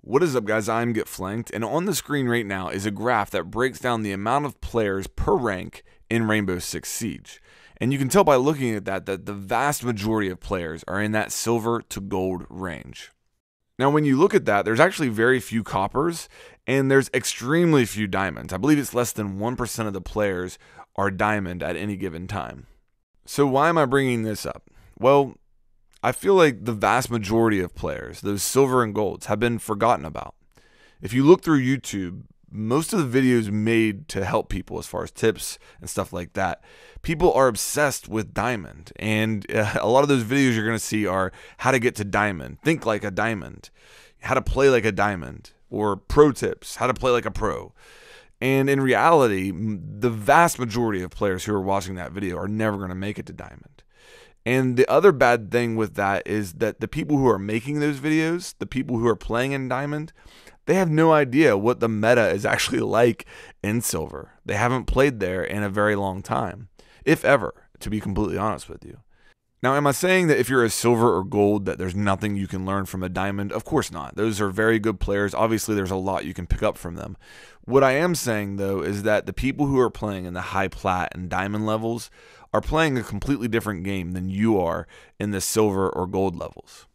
What is up, guys? I'm Get Flanked, and on the screen right now is a graph that breaks down the amount of players per rank in Rainbow Six Siege. And you can tell by looking at that the vast majority of players are in that silver to gold range. Now, when you look at that, there's actually very few coppers, and there's extremely few diamonds. I believe it's less than 1% of the players are diamond at any given time. So why am I bringing this up? Well, I feel like the vast majority of players, those silver and golds, have been forgotten about. If you look through YouTube, most of the videos made to help people as far as tips and stuff like that, people are obsessed with diamond. And a lot of those videos you're going to see are how to get to diamond, think like a diamond, how to play like a diamond, or pro tips, how to play like a pro. And in reality, the vast majority of players who are watching that video are never going to make it to diamond. And the other bad thing with that is that the people who are making those videos, the people who are playing in diamond, they have no idea what the meta is actually like in silver. They haven't played there in a very long time, if ever, to be completely honest with you. Now, am I saying that if you're a silver or gold that there's nothing you can learn from a diamond? Of course not. Those are very good players. Obviously, there's a lot you can pick up from them. What I am saying, though, is that the people who are playing in the high plat and diamond levels are playing a completely different game than you are in the silver or gold levels.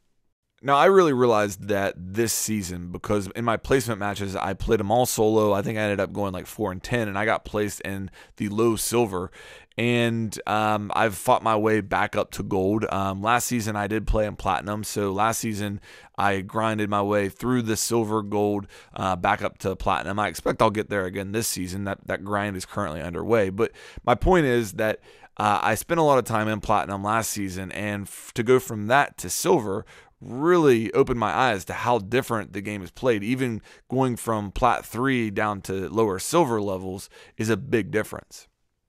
Now, I really realized that this season because in my placement matches, I played them all solo. I think I ended up going like 4 and 10, and I got placed in the low silver. And I've fought my way back up to gold. Last season, I did play in platinum. So last season, I grinded my way through the silver, gold, back up to platinum. I expect I'll get there again this season. That grind is currently underway. But my point is that I spent a lot of time in platinum last season, and to go from that to silver really opened my eyes to how different the game is played. Even going from plat 3 down to lower silver levels is a big difference.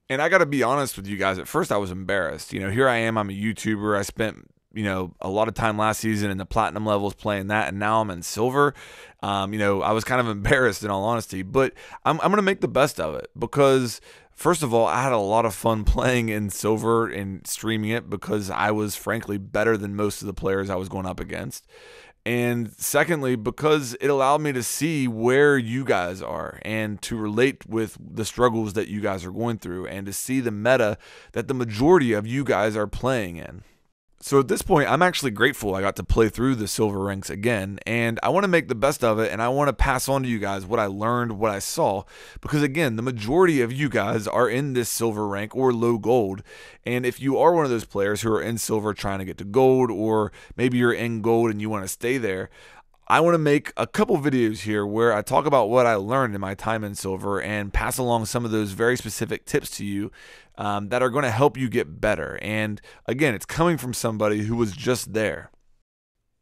And I got to be honest with you guys, at first I was embarrassed. Here I am, I'm a YouTuber. I spent, a lot of time last season in the platinum levels playing that, and now I'm in silver. I was kind of embarrassed in all honesty, but I'm going to make the best of it because first of all, I had a lot of fun playing in silver and streaming it because I was frankly better than most of the players I was going up against. And secondly, because it allowed me to see where you guys are and to relate with the struggles that you guys are going through and to see the meta that the majority of you guys are playing in. So at this point, I'm actually grateful I got to play through the silver ranks again, and I want to make the best of it, and I want to pass on to you guys what I learned, what I saw, because again, the majority of you guys are in this silver rank or low gold, and if you are one of those players who are in silver trying to get to gold, or maybe you're in gold and you want to stay there, I want to make a couple videos here where I talk about what I learned in my time in silver and pass along some of those very specific tips to you that are going to help you get better. And again, it's coming from somebody who was just there.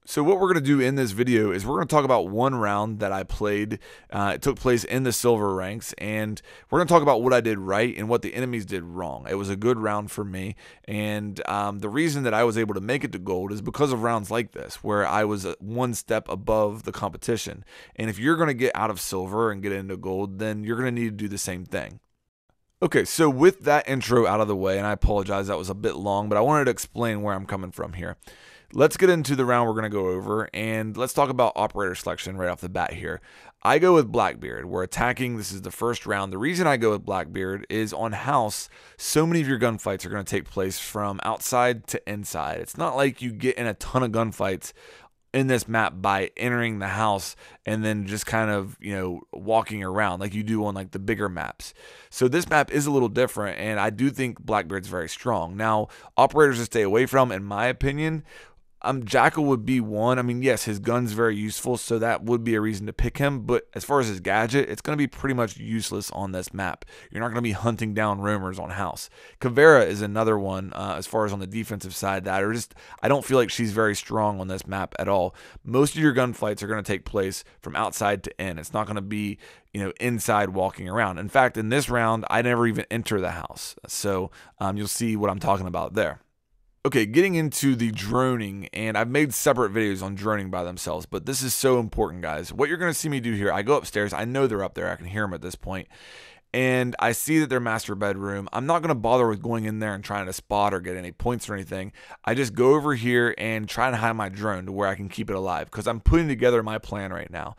So what we're going to do in this video is we're going to talk about one round that I played. It took place in the silver ranks, and we're going to talk about what I did right and what the enemies did wrong. It was a good round for me, and the reason that I was able to make it to gold is because of rounds like this, where I was one step above the competition. And if you're going to get out of silver and get into gold, then you're going to need to do the same thing. Okay, so with that intro out of the way, and I apologize that was a bit long, but I wanted to explain where I'm coming from here. Let's get into the round we're going to go over, and let's talk about operator selection right off the bat here. I go with Blackbeard. We're attacking. This is the first round. The reason I go with Blackbeard is on house, so many of your gunfights are going to take place from outside to inside. It's not like you get in a ton of gunfights in this map by entering the house and then just kind of, walking around like you do on like the bigger maps. So this map is a little different, and I do think Blackbeard's very strong. Now, operators to stay away from, in my opinion, Jackal would be one. I mean, yes, his gun's very useful, so that would be a reason to pick him. But as far as his gadget, it's going to be pretty much useless on this map. You're not going to be hunting down roamers on house. Caveira is another one as far as on the defensive side that I don't feel like she's very strong on this map at all. Most of your gunfights are going to take place from outside to in. It's not going to be inside walking around. In fact, in this round, I never even enter the house. So you'll see what I'm talking about there. Okay, getting into the droning, and I've made separate videos on droning by themselves, but this is so important, guys. What you're going to see me do here, I go upstairs. I know they're up there. I can hear them at this point. and I see that they're master bedroom. I'm not going to bother with going in there and trying to spot or get any points or anything. I just go over here and try to hide my drone to where I can keep it alive, because I'm putting together my plan right now.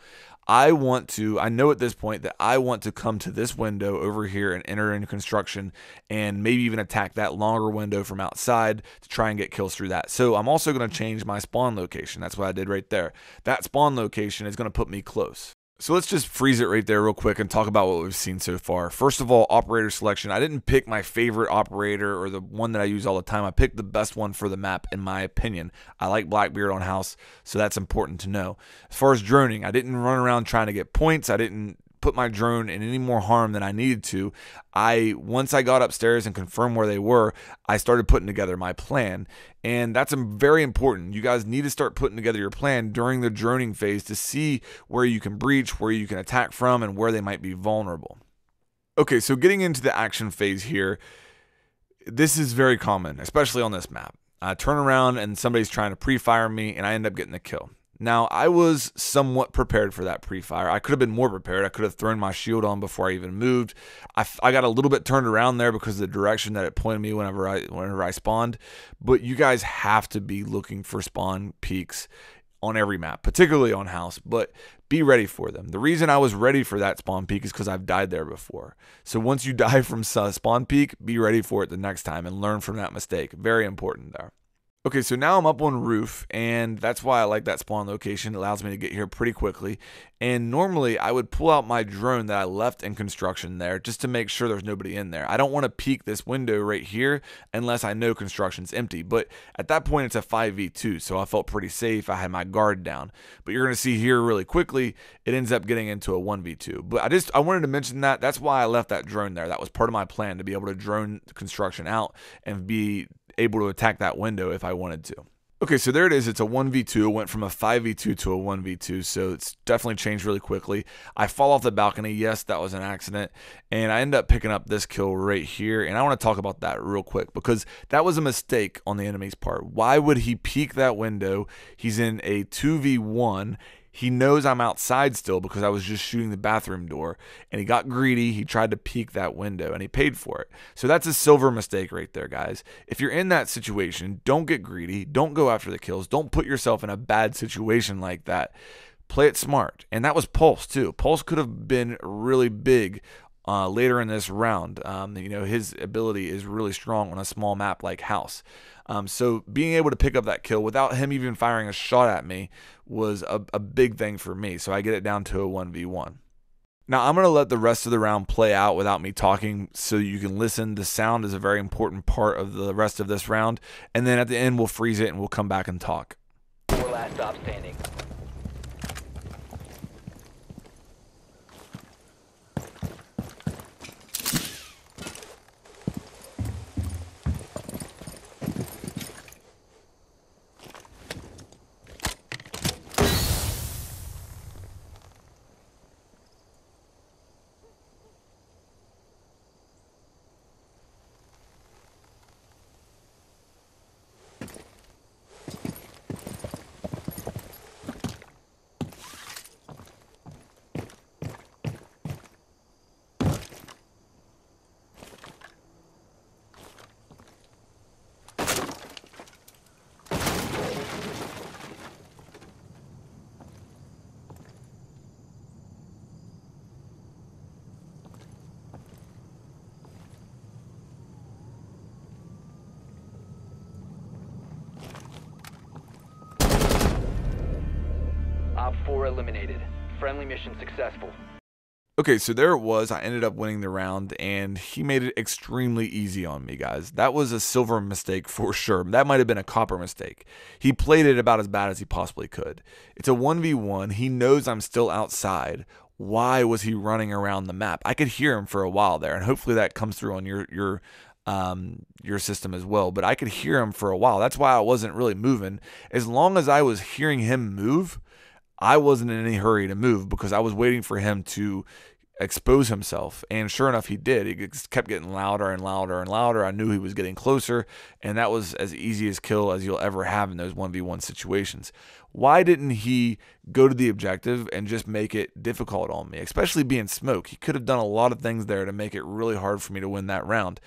I know at this point that I want to come to this window over here and enter into construction, and maybe even attack that longer window from outside to try and get kills through that. So I'm also going to change my spawn location. That's what I did right there. That spawn location is going to put me close. So let's just freeze it right there real quick and talk about what we've seen so far. First of all, operator selection. I didn't pick my favorite operator or the one that I use all the time. I picked the best one for the map, in my opinion. I like Blackbeard on house, so that's important to know. As far as droning, I didn't run around trying to get points. I didn't put my drone in any more harm than I needed to. Once I got upstairs and confirmed where they were, I started putting together my plan. And that's very important. You guys need to start putting together your plan during the droning phase to see where you can breach, where you can attack from, and where they might be vulnerable. Okay, so getting into the action phase here, this is very common, especially on this map. I turn around and somebody's trying to pre-fire me, and I end up getting the kill. Now, I was somewhat prepared for that pre-fire. I could have been more prepared. I could have thrown my shield on before I even moved. I got a little bit turned around there because of the direction that it pointed me whenever I spawned. But you guys have to be looking for spawn peaks on every map, particularly on house, but be ready for them. The reason I was ready for that spawn peak is because I've died there before. So once you die from spawn peak, be ready for it the next time and learn from that mistake. Very important there. Okay, so now I'm up on roof, and that's why I like that spawn location. It allows me to get here pretty quickly. And normally I would pull out my drone that I left in construction there just to make sure there's nobody in there. I don't want to peek this window right here unless I know construction's empty. But at that point, it's a 5v2, so I felt pretty safe. I had my guard down. But you're going to see here really quickly, it ends up getting into a 1v2. But I wanted to mention that. That's why I left that drone there. That was part of my plan, to be able to drone the construction out and be able to attack that window if I wanted to. Okay, so there it is. It's a 1v2. It went from a 5v2 to a 1v2, so it's definitely changed really quickly. I fall off the balcony. Yes, that was an accident, and I end up picking up this kill right here, and I want to talk about that real quick because that was a mistake on the enemy's part. Why would he peek that window? He's in a 2v1. He knows I'm outside still because I was just shooting the bathroom door, and he got greedy. He tried to peek that window, and he paid for it. So that's a silver mistake right there, guys. If you're in that situation, don't get greedy. Don't go after the kills. Don't put yourself in a bad situation like that. Play it smart. And that was Pulse, too. Pulse could have been really big later in this round. His ability is really strong on a small map like House. So being able to pick up that kill without him even firing a shot at me was a big thing for me. So I get it down to a 1v1. Now I'm going to let the rest of the round play out without me talking so you can listen. The sound is a very important part of the rest of this round. And then at the end, we'll freeze it and we'll come back and talk. 4 last stop standing. Op 4 eliminated. Friendly mission successful. Okay, so there it was. I ended up winning the round, and he made it extremely easy on me, guys. That was a silver mistake for sure. That might have been a copper mistake. He played it about as bad as he possibly could. It's a 1v1. He knows I'm still outside. Why was he running around the map? I could hear him for a while there, and hopefully that comes through on your system as well. But I could hear him for a while. That's why I wasn't really moving. As long as I was hearing him move, I wasn't in any hurry to move because I was waiting for him to expose himself. And sure enough, he did. He just kept getting louder and louder and louder. I knew he was getting closer, and that was as easy as kill as you'll ever have in those 1v1 situations. Why didn't he go to the objective and just make it difficult on me, especially being smoke? He could have done a lot of things there to make it really hard for me to win that round,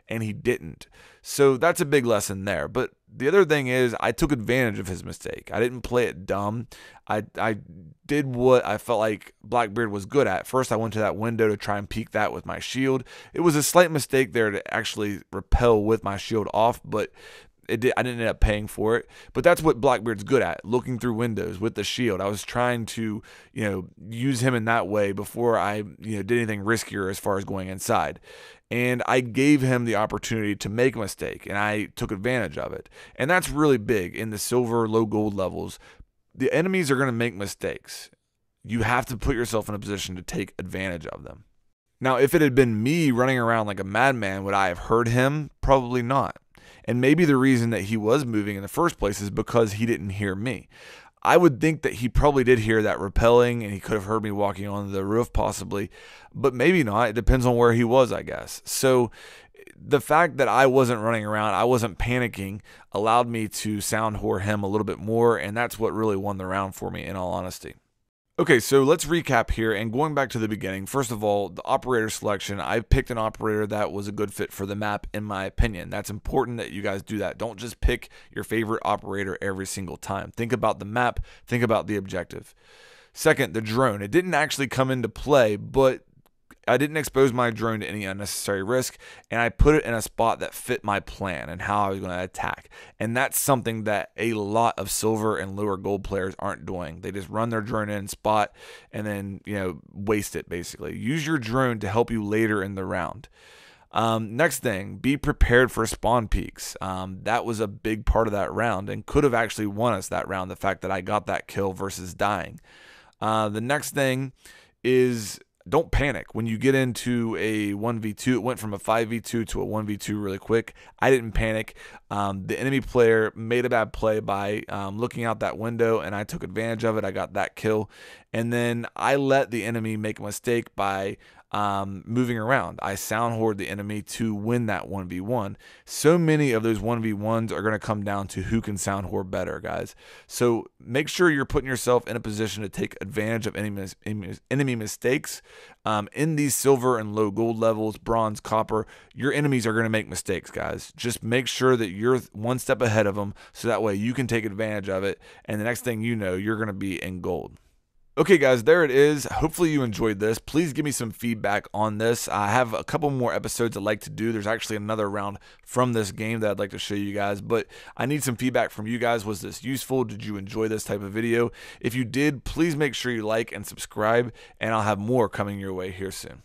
and he didn't. So that's a big lesson there. But the other thing is I took advantage of his mistake. I didn't play it dumb. I did what I felt like Blackbeard was good at. First, I went to that window to try and peek that with my shield. It was a slight mistake there to actually repel with my shield off, but I didn't end up paying for it. But that's what Blackbeard's good at, looking through windows with the shield. I was trying to, use him in that way before I, did anything riskier as far as going inside. And I gave him the opportunity to make a mistake, and I took advantage of it. And that's really big in the silver, low gold levels. The enemies are going to make mistakes. You have to put yourself in a position to take advantage of them. Now, if it had been me running around like a madman, would I have heard him? Probably not. And maybe the reason that he was moving in the first place is because he didn't hear me. I would think that he probably did hear that rappelling, and he could have heard me walking on the roof possibly, but maybe not. It depends on where he was, I guess. So the fact that I wasn't running around, I wasn't panicking, allowed me to sound whore him a little bit more, and that's what really won the round for me, in all honesty. Okay, so let's recap here, and going back to the beginning, first of all, the operator selection, I picked an operator that was a good fit for the map, in my opinion. That's important that you guys do that. Don't just pick your favorite operator every single time. Think about the map, think about the objective. Second, the drone. It didn't actually come into play, but I didn't expose my drone to any unnecessary risk, and I put it in a spot that fit my plan and how I was going to attack. And that's something that a lot of silver and lower gold players aren't doing. They just run their drone in spot and then, waste it basically. Use your drone to help you later in the round. Next thing, be prepared for spawn peaks. That was a big part of that round and could have actually won us that round, the fact that I got that kill versus dying. The next thing is, don't panic when you get into a 1v2. It went from a 5v2 to a 1v2 really quick. I didn't panic. The enemy player made a bad play by looking out that window, and I took advantage of it. I got that kill. And then I let the enemy make a mistake by moving around. I sound horde the enemy to win that 1v1. So many of those 1v1s are going to come down to who can sound horde better, guys. So make sure you're putting yourself in a position to take advantage of enemy mistakes. In these silver and low gold levels, bronze, copper, your enemies are going to make mistakes, guys. Just make sure that you're one step ahead of them, so that way you can take advantage of it, and the next thing you know, you're going to be in gold. Okay, guys, there it is. Hopefully you enjoyed this. Please give me some feedback on this. I have a couple more episodes I'd like to do. There's actually another round from this game that I'd like to show you guys, but I need some feedback from you guys. Was this useful? Did you enjoy this type of video? If you did, please make sure you like and subscribe, and I'll have more coming your way here soon.